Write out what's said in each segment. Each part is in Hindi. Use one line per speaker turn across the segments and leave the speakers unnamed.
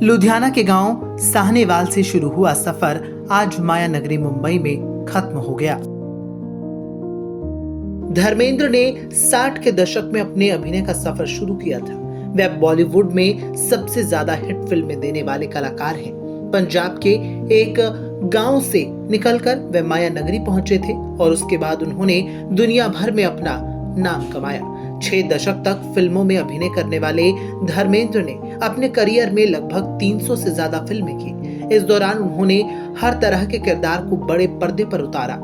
लुधियाना के गांव साहनेवाल से शुरू हुआ सफर आज माया नगरी मुंबई में खत्म हो गया। धर्मेंद्र ने 60 के दशक में अपने अभिनय का सफर शुरू किया था। वह बॉलीवुड में सबसे ज्यादा हिट फिल्में देने वाले कलाकार हैं। पंजाब के एक गांव से निकलकर वे माया नगरी पहुंचे थे और उसके बाद उन्होंने दुनिया भर में अपना नाम कमाया। 6 दशक तक फिल्मों में अभिनय करने वाले धर्मेंद्र ने अपने करियर में लगभग 300 से ज्यादा फिल्में की। इस दौरान उन्होंने हर तरह के किरदार को बड़े पर्दे पर उतारा।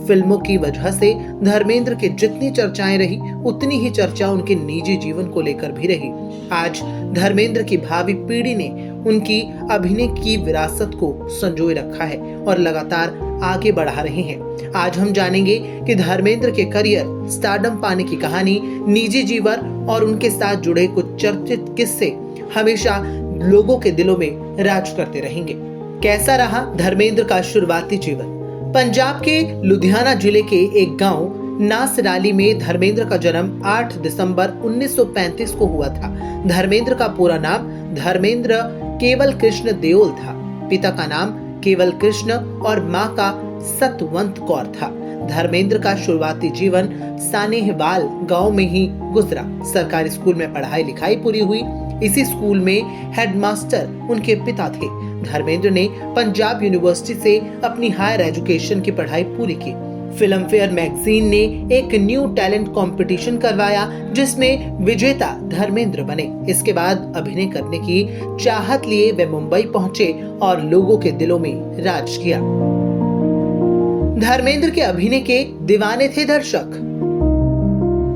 फिल्मों की वजह से धर्मेंद्र की जितनी चर्चाएं रही, उतनी ही चर्चा उनके निजी जीवन को लेकर भी रही। आज धर्मेंद्र की भावी पीढ़ी ने उनकी अभिनय की विरासत को संजोए रखा है और लगातार आगे बढ़ा रहे हैं। आज हम जानेंगे कि धर्मेंद्र के करियर, स्टारडम पाने की कहानी, निजी जीवन और उनके साथ जुड़े कुछ चर्चित किस्से हमेशा लोगों के दिलों में राज करते रहेंगे। कैसा रहा धर्मेंद्र का शुरुआती जीवन? पंजाब के लुधियाना जिले के एक गांव नासराली में धर्मेंद्र का जन्म 8 दिसंबर 1935 को हुआ था। धर्मेंद्र का पूरा नाम धर्मेंद्र केवल कृष्ण देओल था। पिता का नाम केवल कृष्ण और मां का सतवंत कौर था। धर्मेंद्र का शुरुआती जीवन सानेहवाल गांव में ही गुजरा। सरकारी स्कूल में पढ़ाई लिखाई पूरी हुई। इसी स्कूल में हेडमास्टर उनके पिता थे। धर्मेंद्र ने पंजाब यूनिवर्सिटी से अपनी हायर एजुकेशन की पढ़ाई पूरी की। फिल्म फेयर मैगजीन ने एक न्यू टैलेंट कंपटीशन करवाया जिसमें विजेता धर्मेंद्र बने। इसके बाद अभिनय करने की चाहत लिए वे मुंबई पहुंचे और लोगों के दिलों में राज किया। धर्मेंद्र के अभिनय के दीवाने थे दर्शक।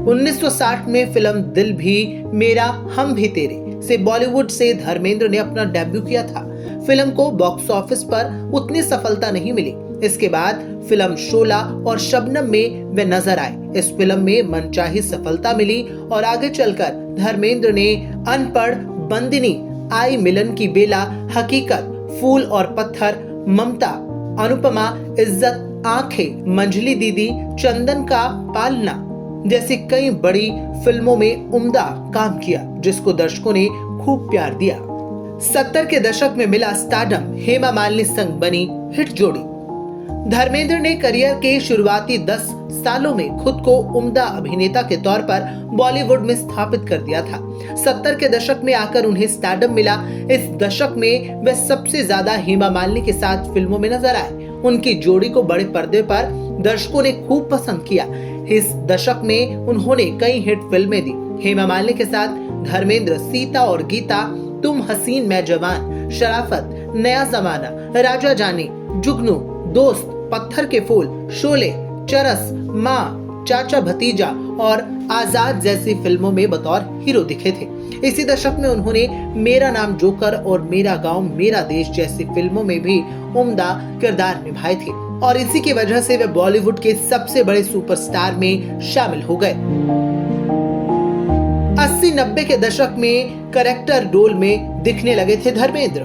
1960 में फिल्म दिल भी मेरा हम भी तेरे से बॉलीवुड से धर्मेंद्र ने अपना डेब्यू किया था। फिल्म को बॉक्स ऑफिस पर उतनी सफलता नहीं मिली। इसके बाद फिल्म शोला और शबनम में वे नजर आए। इस फिल्म में मनचाही सफलता मिली और आगे चलकर धर्मेंद्र ने अनपढ़, बंदिनी, आई मिलन की बेला, हकीकत, फूल और पत्थर, ममता, अनुपमा, इज्जत, आंखें, मंझली दीदी, चंदन का पालना जैसी कई बड़ी फिल्मों में उम्दा काम किया जिसको दर्शकों ने खूब प्यार दिया। 70 के दशक में मिला स्टारडम, हेमा मालिनी संग बनी हिट जोड़ी। धर्मेंद्र ने करियर के शुरुआती 10 सालों में खुद को उम्दा अभिनेता के तौर पर बॉलीवुड में स्थापित कर दिया था। 70 के दशक में आकर उन्हें स्टारडम मिला। इस दशक में वे सबसे ज्यादा हेमा मालिनी के साथ फिल्मों में नजर आए। उनकी जोड़ी को बड़े पर्दे पर दर्शकों ने खूब पसंद किया। इस दशक में उन्होंने कई हिट फिल्में दी। हेमा मालिनी के साथ धर्मेंद्र सीता और गीता, तुम हसीन मैं जवान, शराफत, नया जमाना, राजा जानी, जुगनू, दोस्त, पत्थर के फूल, शोले, चरस, माँ, चाचा भतीजा और आजाद जैसी फिल्मों में बतौर हीरो दिखे थे। इसी दशक में उन्होंने मेरा नाम जोकर और मेरा गांव मेरा देश जैसी फिल्मों में भी उम्दा किरदार निभाए थे और इसी की वजह से वे बॉलीवुड के सबसे बड़े सुपरस्टार में शामिल हो गए। 80-90 के दशक में कैरेक्टर रोल में दिखने लगे थे धर्मेंद्र।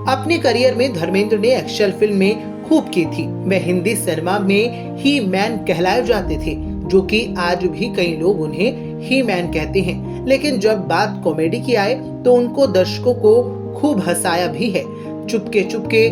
अपने करियर में धर्मेंद्र ने एक्शन फिल्में खूब की थी। वे हिंदी सिनेमा में ही मैन कहलाए जाते थे, जो कि आज भी कई लोग उन्हें ही मैन कहते हैं। लेकिन जब बात कॉमेडी की आए तो उनको दर्शकों को खूब हंसाया भी है। चुपके चुपके,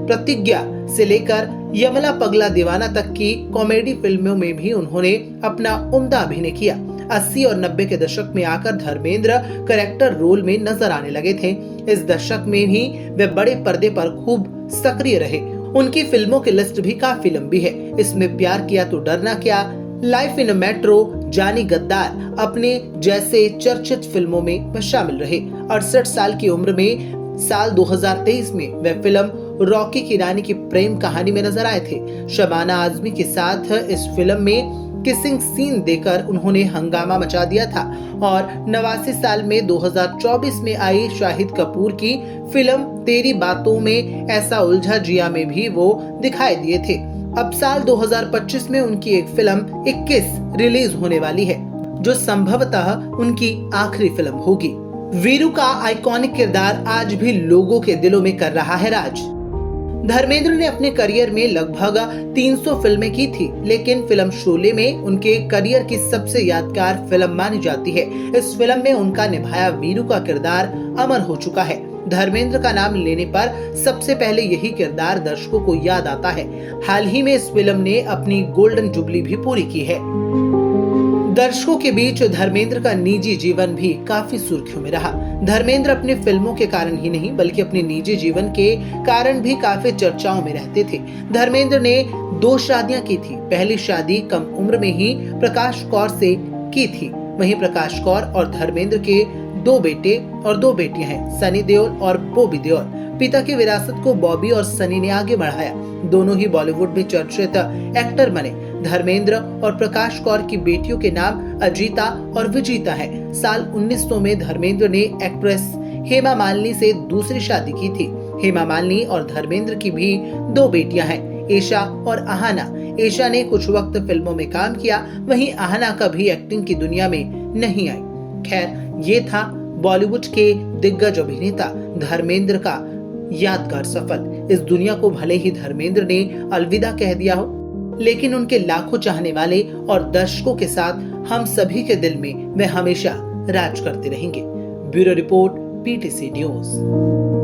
प्रतिज्ञा से लेकर यमला पगला दीवाना तक की कॉमेडी फिल्मों में भी उन्होंने अपना उम्दा अभिनय किया। 80 और 90 के दशक में आकर धर्मेंद्र कैरेक्टर रोल में नजर आने लगे थे। इस दशक में भी वे बड़े पर्दे पर खूब सक्रिय रहे। उनकी फिल्मों की लिस्ट भी काफी लंबी है। इसमें प्यार किया तो डरना क्या, लाइफ इन मेट्रो, जानी गद्दार अपने जैसे चर्चित फिल्मों में वे शामिल रहे। 68 साल की उम्र में साल 2023 में वे फिल्म रॉकी की रानी की प्रेम कहानी में नजर आए थे। शबाना आजमी के साथ इस फिल्म में किसिंग सीन देकर उन्होंने हंगामा मचा दिया था और 89 साल में 2024 में आई शाहिद कपूर की फिल्म तेरी बातों में ऐसा उलझा जिया में भी वो दिखाई दिए थे। अब साल 2025 में उनकी एक फिल्म 21 रिलीज होने वाली है, जो संभवतः उनकी आखिरी फिल्म होगी। वीरू का आइकॉनिक किरदार आज भी लोगों के दिलों में कर रहा है राज। धर्मेंद्र ने अपने करियर में लगभग 300 फिल्में की थी, लेकिन फिल्म शोले में उनके करियर की सबसे यादगार फिल्म मानी जाती है। इस फिल्म में उनका निभाया वीरू का किरदार अमर हो चुका है। धर्मेंद्र का नाम लेने पर सबसे पहले यही किरदार दर्शकों को याद आता है। हाल ही में इस फिल्म ने अपनी गोल्डन जुबली भी पूरी की है। दर्शकों के बीच धर्मेंद्र का निजी जीवन भी काफी सुर्खियों में रहा। धर्मेंद्र अपने फिल्मों के कारण ही नहीं बल्कि अपने निजी जीवन के कारण भी काफी चर्चाओं में रहते थे। धर्मेंद्र ने 2 शादियां की थी। पहली शादी कम उम्र में ही प्रकाश कौर से की थी। वहीं प्रकाश कौर और धर्मेंद्र के 2 बेटे और 2 बेटियां हैं, सनी देओल और बॉबी देओल। पिता की विरासत को बॉबी और सनी ने आगे बढ़ाया। दोनों ही बॉलीवुड में चर्चित एक्टर बने। धर्मेंद्र और प्रकाश कौर की बेटियों के नाम अजीता और विजीता हैं। साल 1900 में धर्मेंद्र ने एक्ट्रेस हेमा मालिनी से दूसरी शादी की थी। हेमा मालिनी और धर्मेंद्र की भी 2 बेटियां हैं, ईशा और आहना। ईशा ने कुछ वक्त फिल्मों में काम किया, वहीं आहना कभी एक्टिंग की दुनिया में नहीं आई। खैर, ये था बॉलीवुड के दिग्गज अभिनेता धर्मेंद्र का यादगार सफर। इस दुनिया को भले ही धर्मेंद्र ने अलविदा कह दिया हो, लेकिन उनके लाखों चाहने वाले और दर्शकों के साथ हम सभी के दिल में वे हमेशा राज करते रहेंगे। Bureau report, PTC news.